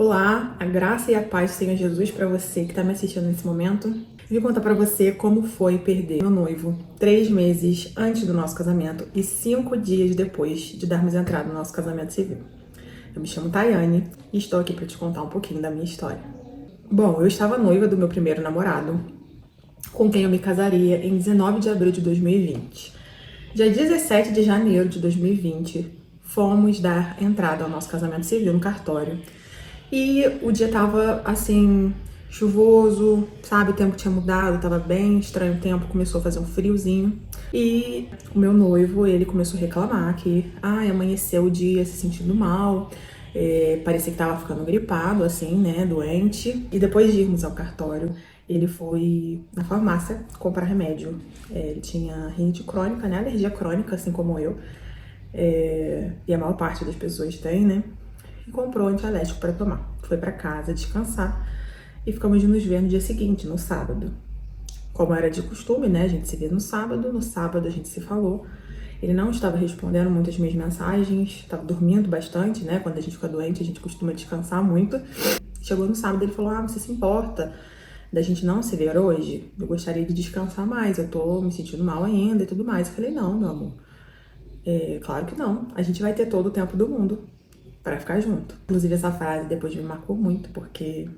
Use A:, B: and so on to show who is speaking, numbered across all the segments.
A: Olá, a graça e a paz do Senhor Jesus para você que está me assistindo nesse momento. Vim contar para você como foi perder meu noivo 3 meses antes do nosso casamento e 5 dias depois de darmos entrada no nosso casamento civil. Eu me chamo Tayane e estou aqui para te contar um pouquinho da minha história. Bom, eu estava noiva do meu primeiro namorado, com quem eu me casaria em 19 de abril de 2020. Dia 17 de janeiro de 2020, fomos dar entrada ao nosso casamento civil no cartório. E o dia tava, assim, chuvoso, sabe? O tempo tinha mudado, tava bem estranho o tempo, começou a fazer um friozinho. E o meu noivo, ele começou a reclamar que, amanheceu o dia se sentindo mal, parecia que tava ficando gripado, assim, né, doente. E depois de irmos ao cartório, ele foi na farmácia comprar remédio. Ele tinha rinite crônica, né, alergia crônica, assim como eu. E a maior parte das pessoas tem, né? E comprou antialérgico para tomar. Foi para casa descansar e ficamos de nos ver no dia seguinte, no sábado. Como era de costume, né? A gente se vê no sábado a gente se falou. Ele não estava respondendo muitas minhas mensagens, estava dormindo bastante, né? Quando a gente fica doente, a gente costuma descansar muito. Chegou no sábado, ele falou: você se importa da gente não se ver hoje? Eu gostaria de descansar mais, eu tô me sentindo mal ainda e tudo mais. Eu falei: não, meu amor. Claro que não. A gente vai ter todo o tempo do mundo para ficar junto. Inclusive, essa frase depois me marcou muito, porque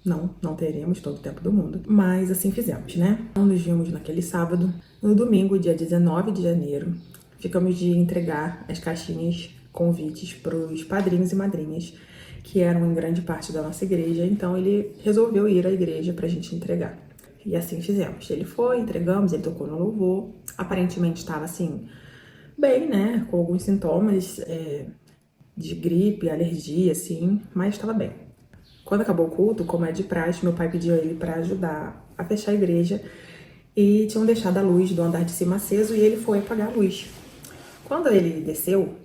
A: não teremos todo o tempo do mundo. Mas assim fizemos, né? Então, nos vimos naquele sábado. No domingo, dia 19 de janeiro, ficamos de entregar as caixinhas convites para os padrinhos e madrinhas, que eram em grande parte da nossa igreja. Então, ele resolveu ir à igreja pra gente entregar. E assim fizemos. Ele foi, entregamos, ele tocou no louvor. Aparentemente estava assim, bem, né? Com alguns sintomas de gripe, alergia, assim, mas estava bem. Quando acabou o culto, como é de praxe, meu pai pediu a ele para ajudar a fechar a igreja e tinham deixado a luz do andar de cima aceso e ele foi apagar a luz. Quando ele desceu,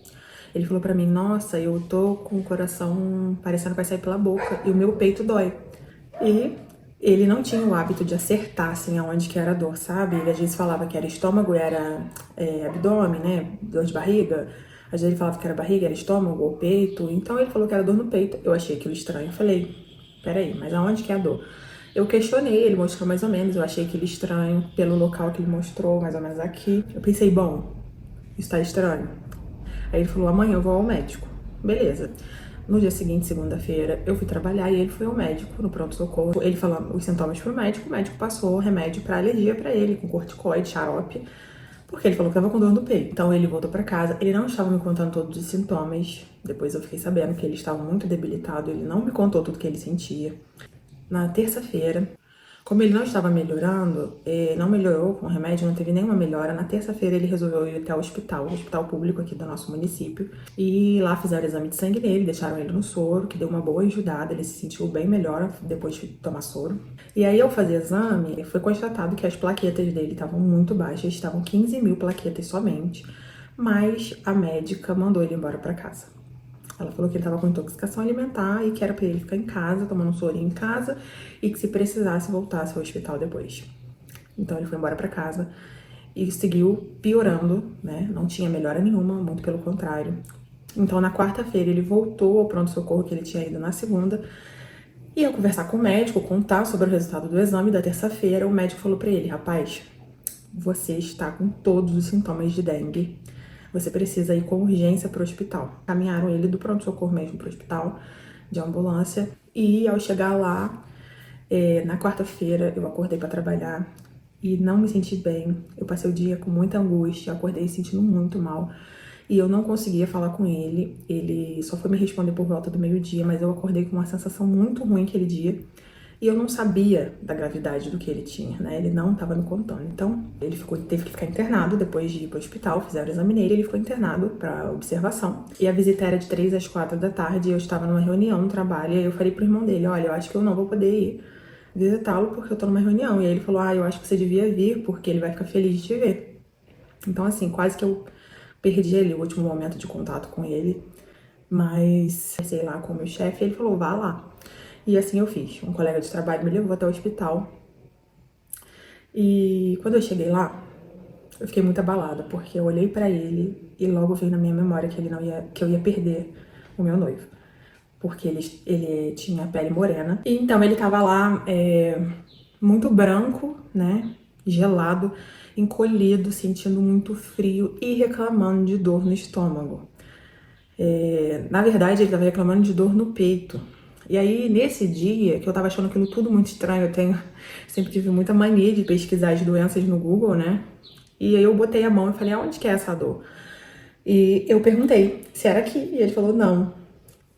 A: ele falou para mim: nossa, eu tô com o coração parecendo que vai sair pela boca e o meu peito dói. E ele não tinha o hábito de acertar, assim, aonde que era a dor, sabe? Ele às vezes falava que era estômago, era abdômen, né? Dor de barriga. Às vezes ele falava que era barriga, era estômago ou peito. Então ele falou que era dor no peito. Eu achei aquilo estranho. Eu falei: peraí, mas aonde que é a dor? Eu questionei, ele mostrou mais ou menos. Eu achei aquilo estranho pelo local que ele mostrou, mais ou menos aqui. Eu pensei: bom, isso tá estranho. Aí ele falou: amanhã eu vou ao médico. Beleza. No dia seguinte, segunda-feira, eu fui trabalhar e ele foi ao médico, no pronto-socorro. Ele falando os sintomas pro médico, o médico passou remédio pra alergia pra ele, com corticoide, xarope, porque ele falou que tava com dor no peito. Então ele voltou pra casa, ele não estava me contando todos os sintomas. Depois eu fiquei sabendo que ele estava muito debilitado, ele não me contou tudo que ele sentia. Na terça-feira, como ele não estava melhorando, não melhorou com o remédio, não teve nenhuma melhora. Na terça-feira ele resolveu ir até o hospital público aqui do nosso município. E lá fizeram exame de sangue nele, deixaram ele no soro, que deu uma boa ajudada, ele se sentiu bem melhor depois de tomar soro. E aí ao fazer exame, foi constatado que as plaquetas dele estavam muito baixas, estavam 15 mil plaquetas somente. Mas a médica mandou ele embora para casa. Ela falou que ele estava com intoxicação alimentar e que era para ele ficar em casa, tomando um sorinho em casa, e que se precisasse voltasse ao hospital depois. Então ele foi embora para casa e seguiu piorando, né? Não tinha melhora nenhuma, muito pelo contrário. Então na quarta-feira ele voltou ao pronto-socorro que ele tinha ido na segunda. E ao conversar com o médico, contar sobre o resultado do exame da terça-feira, o médico falou para ele: rapaz, você está com todos os sintomas de dengue. Você precisa ir com urgência para o hospital. Caminharam ele do pronto-socorro mesmo para o hospital, de ambulância. E ao chegar lá, na quarta-feira, eu acordei para trabalhar e não me senti bem. Eu passei o dia com muita angústia, acordei sentindo muito mal. E eu não conseguia falar com ele. Ele só foi me responder por volta do meio-dia, mas eu acordei com uma sensação muito ruim aquele dia. E eu não sabia da gravidade do que ele tinha, né? Ele não estava me contando. Então, ele teve que ficar internado depois de ir para o hospital, fizeram o exame nele, ele ficou internado para observação. E a visita era de 3 às 4 da tarde, e eu estava numa reunião no trabalho, e aí eu falei pro irmão dele: olha, eu acho que eu não vou poder ir visitá-lo porque eu tô numa reunião. E aí ele falou: eu acho que você devia vir, porque ele vai ficar feliz de te ver. Então, assim, quase que eu perdi ali o último momento de contato com ele. Mas, sei lá, com o meu chefe, ele falou: vá lá. E assim eu fiz. Um colega de trabalho me levou até o hospital. E quando eu cheguei lá, eu fiquei muito abalada, porque eu olhei pra ele e logo veio na minha memória que eu ia perder o meu noivo. porque ele tinha pele morena. E então ele tava lá muito branco, né? Gelado, encolhido, sentindo muito frio e reclamando de dor no estômago. Na verdade, ele tava reclamando de dor no peito. E aí, nesse dia, que eu tava achando aquilo tudo muito estranho, sempre tive muita mania de pesquisar as doenças no Google, né? E aí eu botei a mão e falei, aonde que é essa dor? E eu perguntei se era aqui, e ele falou, não.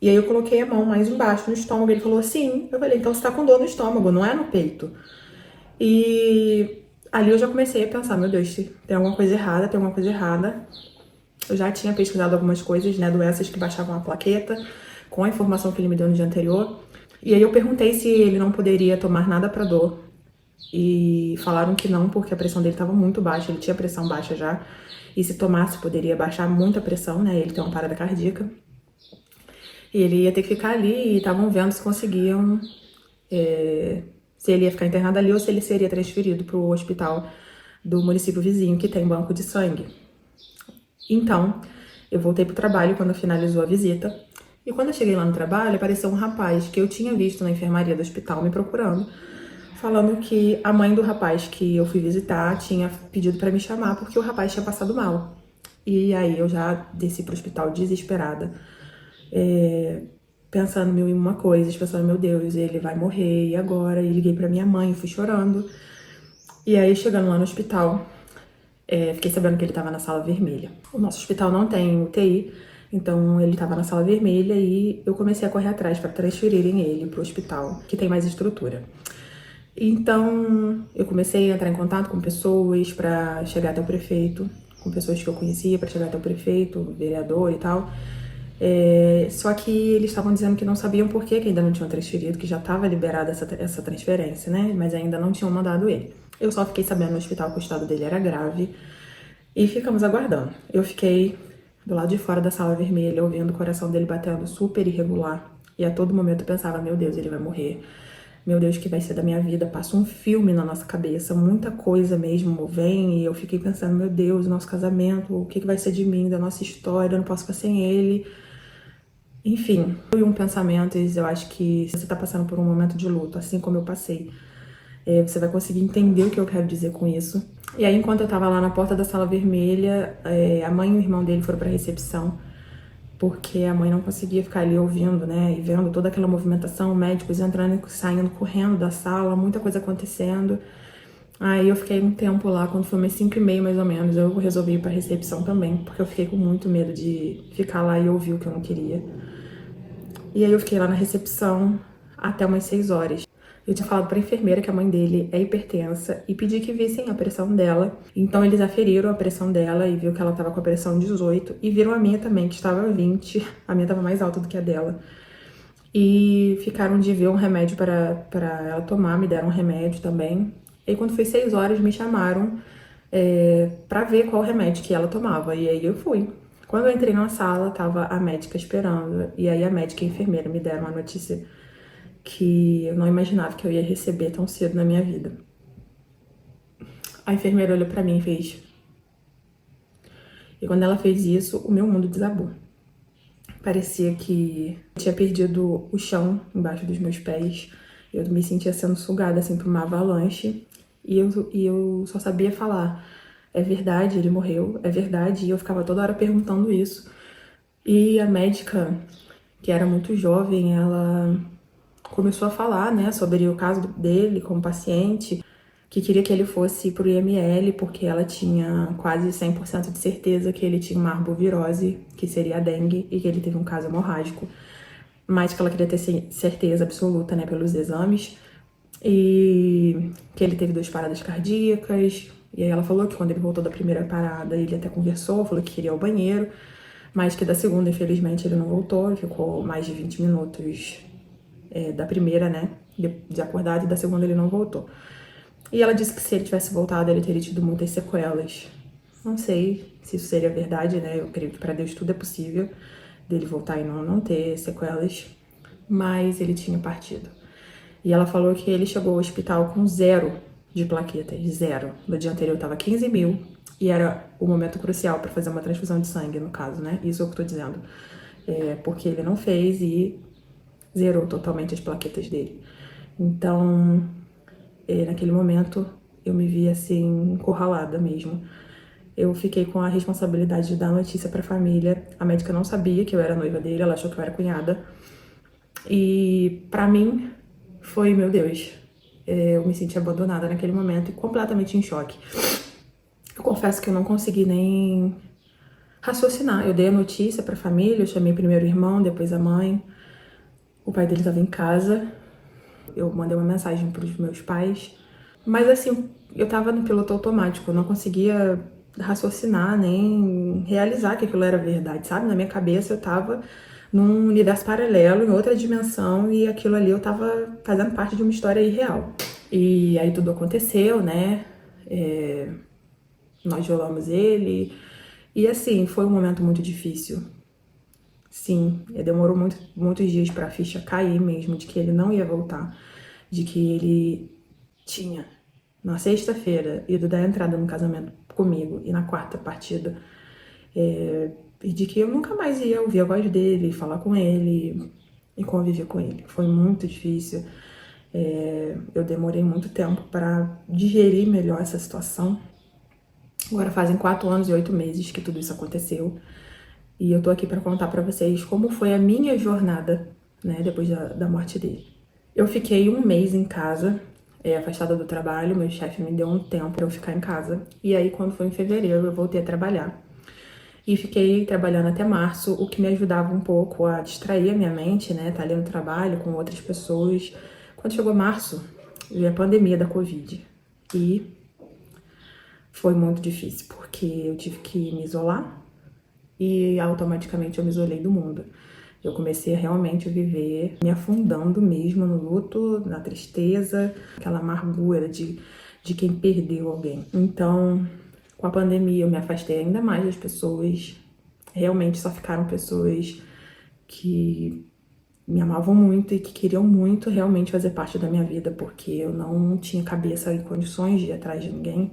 A: E aí eu coloquei a mão mais embaixo no estômago, ele falou, sim. Eu falei, então você tá com dor no estômago, não é no peito. E ali eu já comecei a pensar, meu Deus, tem alguma coisa errada, tem alguma coisa errada. Eu já tinha pesquisado algumas coisas, né, doenças que baixavam a plaqueta, com a informação que ele me deu no dia anterior. E aí eu perguntei se ele não poderia tomar nada para dor. E falaram que não, porque a pressão dele estava muito baixa, ele tinha pressão baixa já. E se tomasse, poderia baixar muito a pressão, né? Ele tem uma parada cardíaca. E ele ia ter que ficar ali e estavam vendo se conseguiam, se ele ia ficar internado ali ou se ele seria transferido para o hospital do município vizinho, que tem banco de sangue. Então, eu voltei pro trabalho quando finalizou a visita. E quando eu cheguei lá no trabalho, apareceu um rapaz que eu tinha visto na enfermaria do hospital me procurando, falando que a mãe do rapaz que eu fui visitar tinha pedido para me chamar porque o rapaz tinha passado mal. E aí eu já desci pro hospital desesperada, pensando mil e uma coisas, pensando, meu Deus, ele vai morrer, e agora? E liguei pra minha mãe, fui chorando. E aí, chegando lá no hospital, fiquei sabendo que ele estava na sala vermelha. O nosso hospital não tem UTI, então ele estava na sala vermelha e eu comecei a correr atrás para transferirem ele para o hospital, que tem mais estrutura. Então eu comecei a entrar em contato com pessoas para chegar até o prefeito, com pessoas que eu conhecia para chegar até o prefeito, o vereador e tal. Só que eles estavam dizendo que não sabiam por que ainda não tinham transferido, que já estava liberada essa transferência, né? Mas ainda não tinham mandado ele. Eu só fiquei sabendo no hospital que o estado dele era grave e ficamos aguardando. Eu fiquei do lado de fora da sala vermelha, ouvindo o coração dele batendo super irregular. E a todo momento eu pensava, meu Deus, ele vai morrer. Meu Deus, o que vai ser da minha vida? Passa um filme na nossa cabeça, muita coisa mesmo vem. E eu fiquei pensando, meu Deus, nosso casamento, o que vai ser de mim, da nossa história, eu não posso ficar sem ele. Enfim, foi um pensamento, e eu acho que se você tá passando por um momento de luto, assim como eu passei, você vai conseguir entender o que eu quero dizer com isso. E aí, enquanto eu tava lá na porta da sala vermelha, a mãe e o irmão dele foram pra recepção, porque a mãe não conseguia ficar ali ouvindo, né, e vendo toda aquela movimentação, médicos entrando e saindo, correndo da sala, muita coisa acontecendo. Aí eu fiquei um tempo lá, quando foi umas 5h30 mais ou menos, eu resolvi ir pra recepção também, porque eu fiquei com muito medo de ficar lá e ouvir o que eu não queria. E aí eu fiquei lá na recepção até umas 6 horas. Eu tinha falado pra enfermeira que a mãe dele é hipertensa e pedi que vissem a pressão dela. Então eles aferiram a pressão dela e viu que ela tava com a pressão 18 e viram a minha também, que estava 20. A minha tava mais alta do que a dela. E ficaram de ver um remédio para ela tomar, me deram um remédio também. E quando foi 6 horas, me chamaram pra ver qual remédio que ela tomava. E aí eu fui. Quando eu entrei na sala, tava a médica esperando. E aí a médica e a enfermeira me deram uma notícia que eu não imaginava que eu ia receber tão cedo na minha vida. A enfermeira olhou pra mim e fez. E quando ela fez isso, o meu mundo desabou. Parecia que eu tinha perdido o chão embaixo dos meus pés. Eu me sentia sendo sugada assim por uma avalanche. E eu só sabia falar: é verdade, ele morreu, é verdade. E eu ficava toda hora perguntando isso. E a médica, que era muito jovem, ela começou a falar, né, sobre o caso dele como paciente, que queria que ele fosse pro IML, porque ela tinha quase 100% de certeza que ele tinha uma arbovirose, que seria a dengue, e que ele teve um caso hemorrágico, mas que ela queria ter certeza absoluta, né, pelos exames, e que ele teve 2 paradas cardíacas. E aí ela falou que quando ele voltou da primeira parada, ele até conversou, falou que queria ir ao banheiro, mas que da segunda, infelizmente, ele não voltou, ele ficou mais de 20 minutos da primeira, né, de acordado, e da segunda ele não voltou. E ela disse que se ele tivesse voltado, ele teria tido muitas sequelas. Não sei se isso seria verdade, né, eu creio que para Deus tudo é possível, dele voltar e não ter sequelas, mas ele tinha partido. E ela falou que ele chegou ao hospital com 0 de plaquetas, 0. No dia anterior tava 15.000 e era o momento crucial para fazer uma transfusão de sangue, no caso, né, isso é o que eu tô dizendo. Porque ele não fez e zerou totalmente as plaquetas dele. Então, naquele momento, eu me vi assim, encurralada mesmo. Eu fiquei com a responsabilidade de dar notícia pra família. A médica não sabia que eu era noiva dele, ela achou que eu era cunhada. E pra mim, foi, meu Deus, eu me senti abandonada naquele momento e completamente em choque. Eu confesso que eu não consegui nem raciocinar. Eu dei a notícia pra família, eu chamei primeiro o irmão, depois a mãe. O pai dele estava em casa. Eu mandei uma mensagem pros meus pais. Mas assim, eu tava no piloto automático, eu não conseguia raciocinar nem realizar que aquilo era verdade, sabe? Na minha cabeça eu tava num universo paralelo, em outra dimensão, e aquilo ali eu tava fazendo parte de uma história irreal. E aí tudo aconteceu, né? Nós violamos ele. E assim, foi um momento muito difícil. Sim, demorou muitos dias pra ficha cair mesmo, de que ele não ia voltar, de que ele tinha, na sexta-feira, ido dar entrada no casamento comigo e na quarta partida, e de que eu nunca mais ia ouvir a voz dele, falar com ele e conviver com ele. Foi muito difícil. Eu demorei muito tempo para digerir melhor essa situação. Agora fazem 4 anos e 8 meses que tudo isso aconteceu. E eu tô aqui para contar para vocês como foi a minha jornada, né, depois da morte dele. Eu fiquei 1 mês em casa, afastada do trabalho. Meu chefe me deu um tempo para eu ficar em casa. E aí, quando foi em fevereiro, eu voltei a trabalhar. E fiquei trabalhando até março, o que me ajudava um pouco a distrair a minha mente, né, tá ali no trabalho com outras pessoas. Quando chegou março, veio a pandemia da Covid. E foi muito difícil, porque eu tive que me isolar e automaticamente eu me isolei do mundo. Eu comecei a realmente viver me afundando mesmo no luto, na tristeza, aquela amargura de quem perdeu alguém. Então, com a pandemia eu me afastei ainda mais das pessoas. Realmente só ficaram pessoas que me amavam muito e que queriam muito realmente fazer parte da minha vida, porque eu não tinha cabeça e condições de ir atrás de ninguém.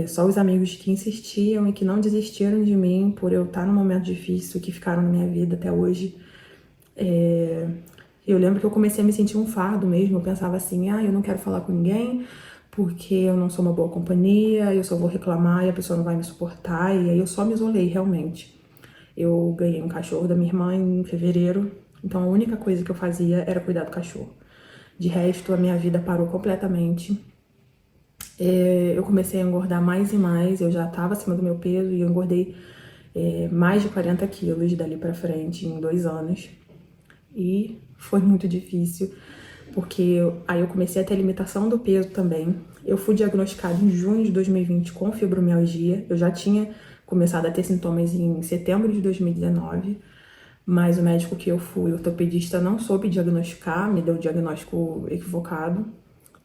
A: Só os amigos que insistiam e que não desistiram de mim por eu estar num momento difícil, que ficaram na minha vida até hoje. Eu lembro que eu comecei a me sentir um fardo mesmo. Eu pensava assim, eu não quero falar com ninguém porque eu não sou uma boa companhia, eu só vou reclamar e a pessoa não vai me suportar. E aí eu só me isolei realmente. Eu ganhei um cachorro da minha irmã em fevereiro, então a única coisa que eu fazia era cuidar do cachorro. De resto, a minha vida parou completamente. Eu comecei a engordar mais e mais, eu já estava acima do meu peso e eu engordei mais de 40 quilos dali pra frente em 2 anos. E foi muito difícil, porque aí eu comecei a ter limitação do peso também. Eu fui diagnosticada em junho de 2020 com fibromialgia. Eu já tinha começado a ter sintomas em setembro de 2019, mas o médico que eu fui, o ortopedista, não soube diagnosticar, me deu o diagnóstico equivocado.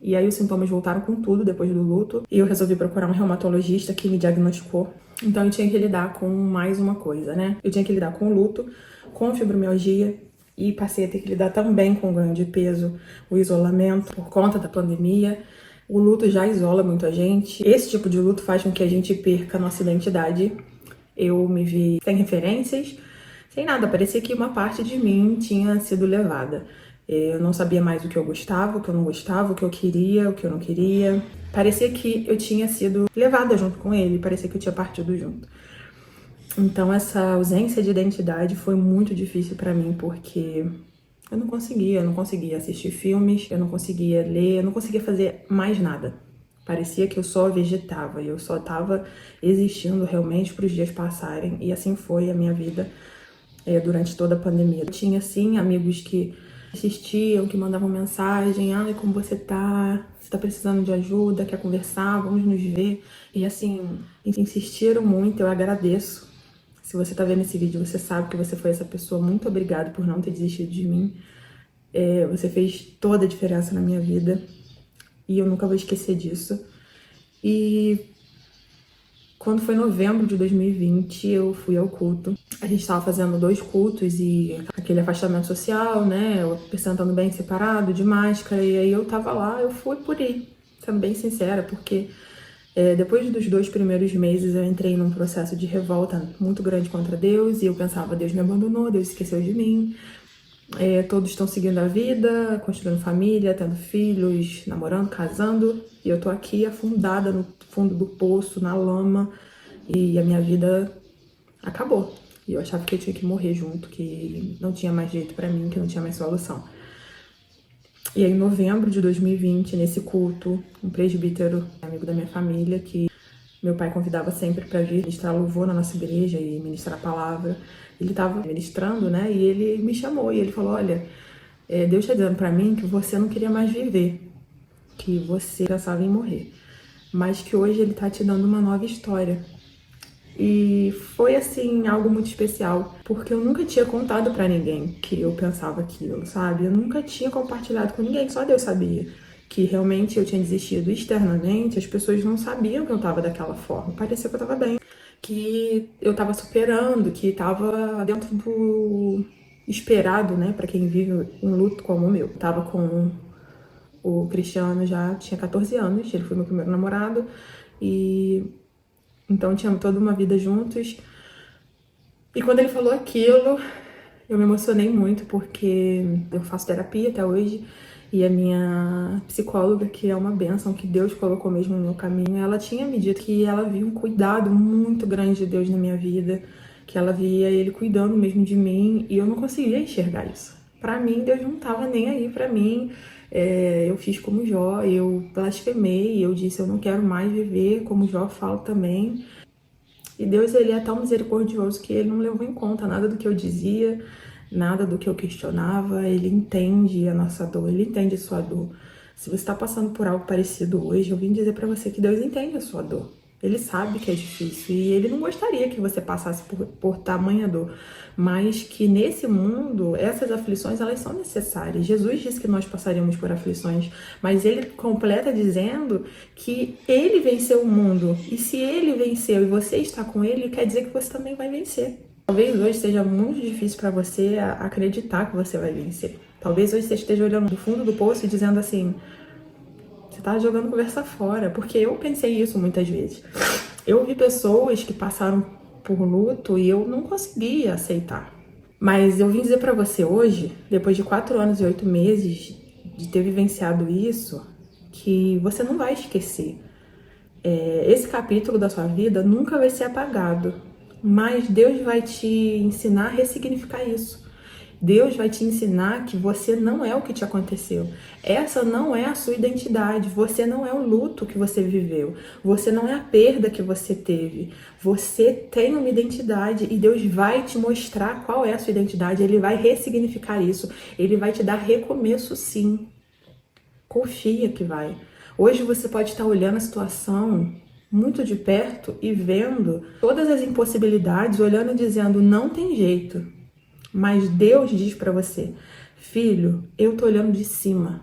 A: E aí os sintomas voltaram com tudo depois do luto. E eu resolvi procurar um reumatologista que me diagnosticou. Então eu tinha que lidar com mais uma coisa, né? Eu tinha que lidar com o luto, com fibromialgia, e passei a ter que lidar também com o ganho de peso, o isolamento por conta da pandemia. O luto já isola muito a gente. Esse tipo de luto faz com que a gente perca a nossa identidade. Eu me vi sem referências, sem nada. Parecia que uma parte de mim tinha sido levada. Eu não sabia mais o que eu gostava, o que eu não gostava, o que eu queria, o que eu não queria. Parecia que eu tinha sido levada junto com ele, parecia que eu tinha partido junto. Então essa ausência de identidade foi muito difícil pra mim, porque eu não conseguia assistir filmes, eu não conseguia ler, eu não conseguia fazer mais nada. Parecia que eu só vegetava e eu só tava existindo realmente para os dias passarem. E assim foi a minha vida durante toda a pandemia. Eu tinha, sim, amigos que insistiam, que mandavam mensagem: ai, como você tá? Você tá precisando de ajuda? Quer conversar? Vamos nos ver. E assim, insistiram muito, eu agradeço. Se você tá vendo esse vídeo, você sabe que você foi essa pessoa. Muito obrigada por não ter desistido de mim. Você fez toda a diferença na minha vida e eu nunca vou esquecer disso. E quando foi novembro de 2020, eu fui ao culto. A gente tava fazendo 2 cultos e aquele afastamento social, né? Eu apresentando bem separado, de máscara. E aí eu tava lá, eu fui por ir, sendo bem sincera, porque depois dos 2 primeiros meses eu entrei num processo de revolta muito grande contra Deus. E eu pensava, Deus me abandonou, Deus esqueceu de mim. Todos estão seguindo a vida, construindo família, tendo filhos, namorando, casando. E eu tô aqui afundada no fundo do poço, na lama. E a minha vida acabou. E eu achava que eu tinha que morrer junto, que não tinha mais jeito pra mim, que não tinha mais solução. E aí, em novembro de 2020, nesse culto, um presbítero, amigo da minha família, que meu pai convidava sempre para vir ministrar louvor na nossa igreja e ministrar a palavra. Ele estava ministrando, né? E ele me chamou e ele falou: olha, Deus está dizendo para mim que você não queria mais viver, que você pensava em morrer, mas que hoje ele está te dando uma nova história. E foi assim algo muito especial, porque eu nunca tinha contado pra ninguém que eu pensava aquilo, sabe? Eu nunca tinha compartilhado com ninguém, só Deus sabia que realmente eu tinha desistido externamente. As pessoas não sabiam que eu tava daquela forma, parecia que eu tava bem, que eu tava superando, que tava dentro do esperado, né, pra quem vive um luto como o meu. Eu tava com o Cristiano, já tinha 14 anos, ele foi meu primeiro namorado e então tínhamos toda uma vida juntos. E quando ele falou aquilo, eu me emocionei muito, porque eu faço terapia até hoje. E a minha psicóloga, que é uma bênção, que Deus colocou mesmo no meu caminho, ela tinha me dito que ela via um cuidado muito grande de Deus na minha vida, que ela via ele cuidando mesmo de mim, e eu não conseguia enxergar isso. Pra mim, Deus não tava nem aí pra mim. Eu fiz como Jó, eu blasfemei, eu disse: eu não quero mais viver como Jó fala também. E Deus, ele é tão misericordioso que ele não levou em conta nada do que eu dizia, nada do que eu questionava. Ele entende a nossa dor, ele entende a sua dor. Se você está passando por algo parecido hoje, eu vim dizer para você que Deus entende a sua dor. Ele sabe que é difícil e ele não gostaria que você passasse por tamanha dor, mas que nesse mundo, essas aflições, elas são necessárias. Jesus disse que nós passaríamos por aflições, mas ele completa dizendo que ele venceu o mundo. E se ele venceu e você está com ele, quer dizer que você também vai vencer. Talvez hoje seja muito difícil para você acreditar que você vai vencer. Talvez hoje você esteja olhando do fundo do poço e dizendo assim: você tá jogando conversa fora, porque eu pensei isso muitas vezes. Eu vi pessoas que passaram por luto e eu não conseguia aceitar. Mas eu vim dizer pra você hoje, depois de 4 anos e 8 meses de ter vivenciado isso, que você não vai esquecer. Esse capítulo da sua vida nunca vai ser apagado, mas Deus vai te ensinar a ressignificar isso. Deus vai te ensinar que você não é o que te aconteceu. Essa não é a sua identidade. Você não é o luto que você viveu. Você não é a perda que você teve. Você tem uma identidade e Deus vai te mostrar qual é a sua identidade. Ele vai ressignificar isso. Ele vai te dar recomeço, sim. Confia que vai. Hoje você pode estar olhando a situação muito de perto e vendo todas as impossibilidades, olhando e dizendo: não tem jeito. Mas Deus diz para você: filho, eu tô olhando de cima.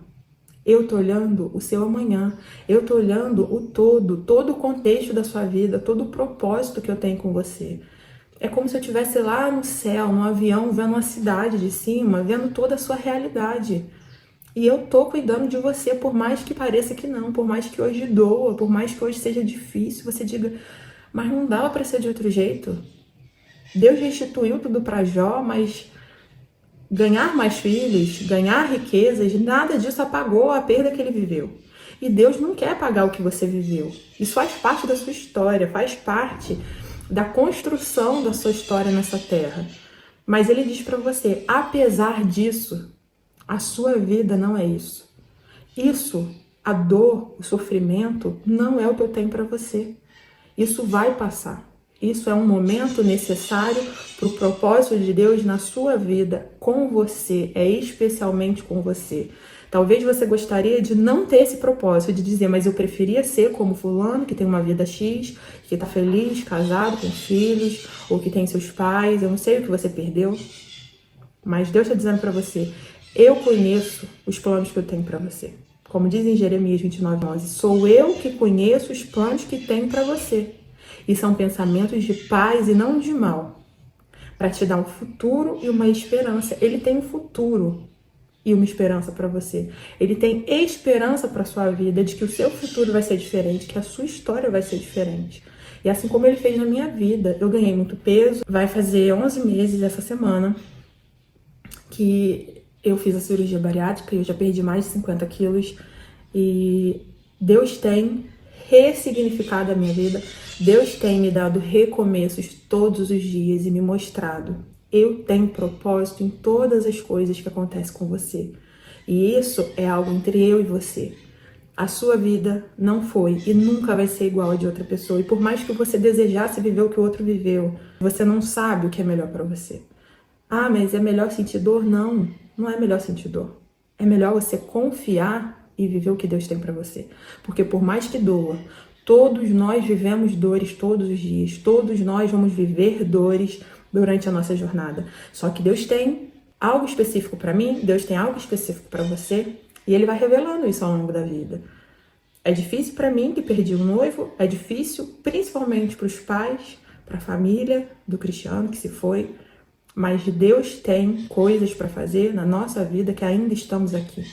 A: Eu tô olhando o seu amanhã. Eu tô olhando o todo o contexto da sua vida, todo o propósito que eu tenho com você. É como se eu estivesse lá no céu, no avião, vendo uma cidade de cima, vendo toda a sua realidade. E eu tô cuidando de você, por mais que pareça que não, por mais que hoje doa, por mais que hoje seja difícil, você diga: mas não dava para ser de outro jeito. Deus restituiu tudo para Jó, mas ganhar mais filhos, ganhar riquezas, nada disso apagou a perda que ele viveu. E Deus não quer apagar o que você viveu. Isso faz parte da sua história, faz parte da construção da sua história nessa terra. Mas ele diz para você: apesar disso, a sua vida não é isso. Isso, a dor, o sofrimento, não é o que eu tenho para você. Isso vai passar. Isso é um momento necessário para o propósito de Deus na sua vida, com você, especialmente com você. Talvez você gostaria de não ter esse propósito, de dizer: mas eu preferia ser como fulano, que tem uma vida X, que está feliz, casado, com filhos, ou que tem seus pais. Eu não sei o que você perdeu, mas Deus está dizendo para você: eu conheço os planos que eu tenho para você. Como diz em Jeremias 29:11, sou eu que conheço os planos que tenho para você. E são pensamentos de paz e não de mal, para te dar um futuro e uma esperança. Ele tem um futuro e uma esperança para você. Ele tem esperança para sua vida, de que o seu futuro vai ser diferente, que a sua história vai ser diferente. E assim como ele fez na minha vida, eu ganhei muito peso. Vai fazer 11 meses essa semana que Eu fiz a cirurgia bariátrica e eu já perdi mais de 50 quilos. E Deus tem ressignificado a minha vida. Deus tem me dado recomeços todos os dias e me mostrado. Eu tenho propósito em todas as coisas que acontecem com você. E isso é algo entre eu e você. A sua vida não foi e nunca vai ser igual a de outra pessoa. E por mais que você desejasse viver o que o outro viveu, você não sabe o que é melhor para você. Ah, mas é melhor sentir dor? Não, não é melhor sentir dor. É melhor você confiar e viver o que Deus tem para você. Porque por mais que doa, todos nós vivemos dores todos os dias. Todos nós vamos viver dores durante a nossa jornada. Só que Deus tem algo específico para mim, Deus tem algo específico para você, e Ele vai revelando isso ao longo da vida. É difícil para mim, que perdi um noivo, é difícil principalmente para os pais, para a família do Cristiano que se foi, mas Deus tem coisas para fazer na nossa vida que ainda estamos aqui.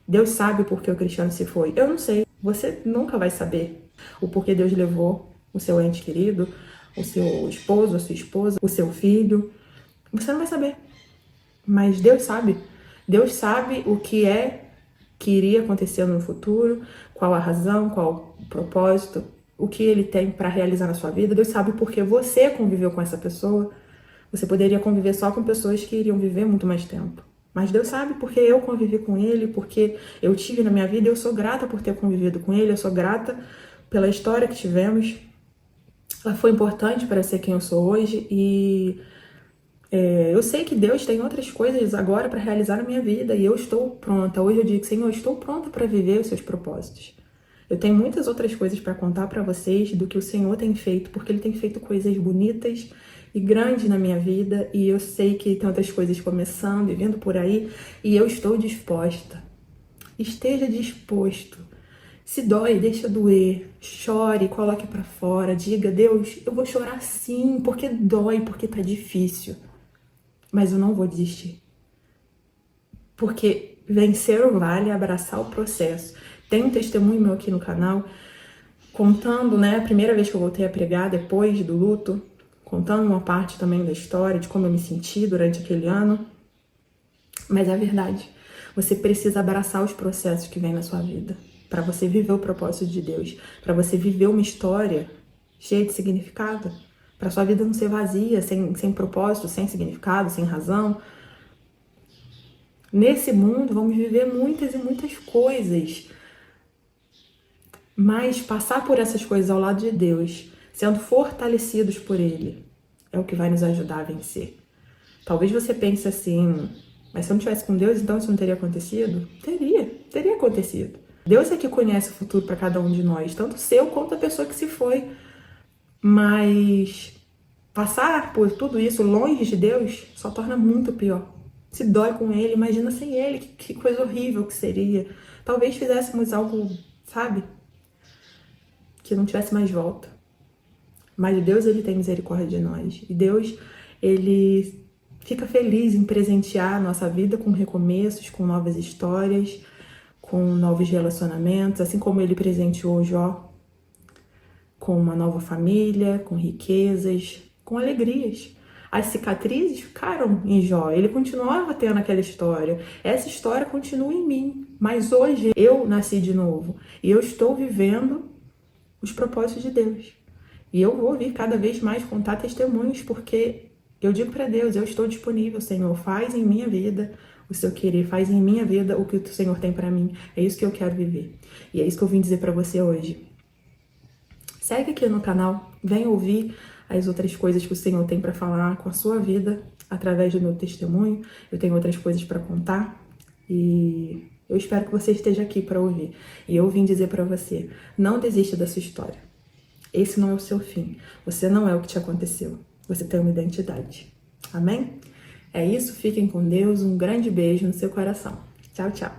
A: Deus sabe por que o Cristiano se foi. Eu não sei, você nunca vai saber o porquê Deus levou o seu ente querido, o seu esposo, a sua esposa, o seu filho. Você não vai saber, mas Deus sabe. Deus sabe o que iria acontecer no futuro, qual a razão, qual o propósito, o que Ele tem para realizar na sua vida. Deus sabe porque você conviveu com essa pessoa. Você poderia conviver só com pessoas que iriam viver muito mais tempo. Mas Deus sabe porque eu convivi com Ele, porque eu tive na minha vida, eu sou grata por ter convivido com Ele, eu sou grata pela história que tivemos. Ela foi importante para ser quem eu sou hoje e eu sei que Deus tem outras coisas agora para realizar na minha vida e eu estou pronta. Hoje eu digo, Senhor, eu estou pronta para viver os seus propósitos. Eu tenho muitas outras coisas para contar para vocês do que o Senhor tem feito, porque Ele tem feito coisas bonitas e grandes na minha vida e eu sei que tem outras coisas começando e vindo por aí e eu estou disposta. Esteja disposto. Se dói, deixa doer. Chore, coloque para fora. Diga, Deus, eu vou chorar sim, porque dói, porque tá difícil. Mas eu não vou desistir. Porque vencer o vale é abraçar o processo. Tem um testemunho meu aqui no canal contando, né, a primeira vez que eu voltei a pregar depois do luto, contando uma parte também da história, de como eu me senti durante aquele ano. Mas é verdade. Você precisa abraçar os processos que vêm na sua vida para você viver o propósito de Deus, para você viver uma história cheia de significado, para sua vida não ser vazia, sem propósito, sem significado, sem razão. Nesse mundo vamos viver muitas e muitas coisas, mas passar por essas coisas ao lado de Deus, sendo fortalecidos por Ele, é o que vai nos ajudar a vencer. Talvez você pense assim, mas se eu não estivesse com Deus, então isso não teria acontecido? Teria acontecido. Deus é que conhece o futuro para cada um de nós, tanto o seu quanto a pessoa que se foi. Mas passar por tudo isso longe de Deus só torna muito pior. Se dói com Ele, imagina sem Ele, que coisa horrível que seria. Talvez fizéssemos algo, sabe, que não tivesse mais volta. Mas Deus, Ele tem misericórdia de nós. E Deus, Ele fica feliz em presentear a nossa vida com recomeços, com novas histórias, com novos relacionamentos, assim como Ele presenteou Jó com uma nova família, com riquezas, com alegrias. As cicatrizes ficaram em Jó, ele continuava tendo aquela história. Essa história continua em mim, mas hoje eu nasci de novo e eu estou vivendo os propósitos de Deus. E eu vou vir cada vez mais contar testemunhos, porque eu digo para Deus, eu estou disponível, Senhor, faz em minha vida o seu querer, faz em minha vida o que o Senhor tem para mim. É isso que eu quero viver. E é isso que eu vim dizer para você hoje. Segue aqui no canal, vem ouvir as outras coisas que o Senhor tem para falar com a sua vida através do meu testemunho. Eu tenho outras coisas para contar e eu espero que você esteja aqui para ouvir. E eu vim dizer para você, não desista da sua história. Esse não é o seu fim. Você não é o que te aconteceu. Você tem uma identidade. Amém? É isso, fiquem com Deus. Um grande beijo no seu coração. Tchau, tchau.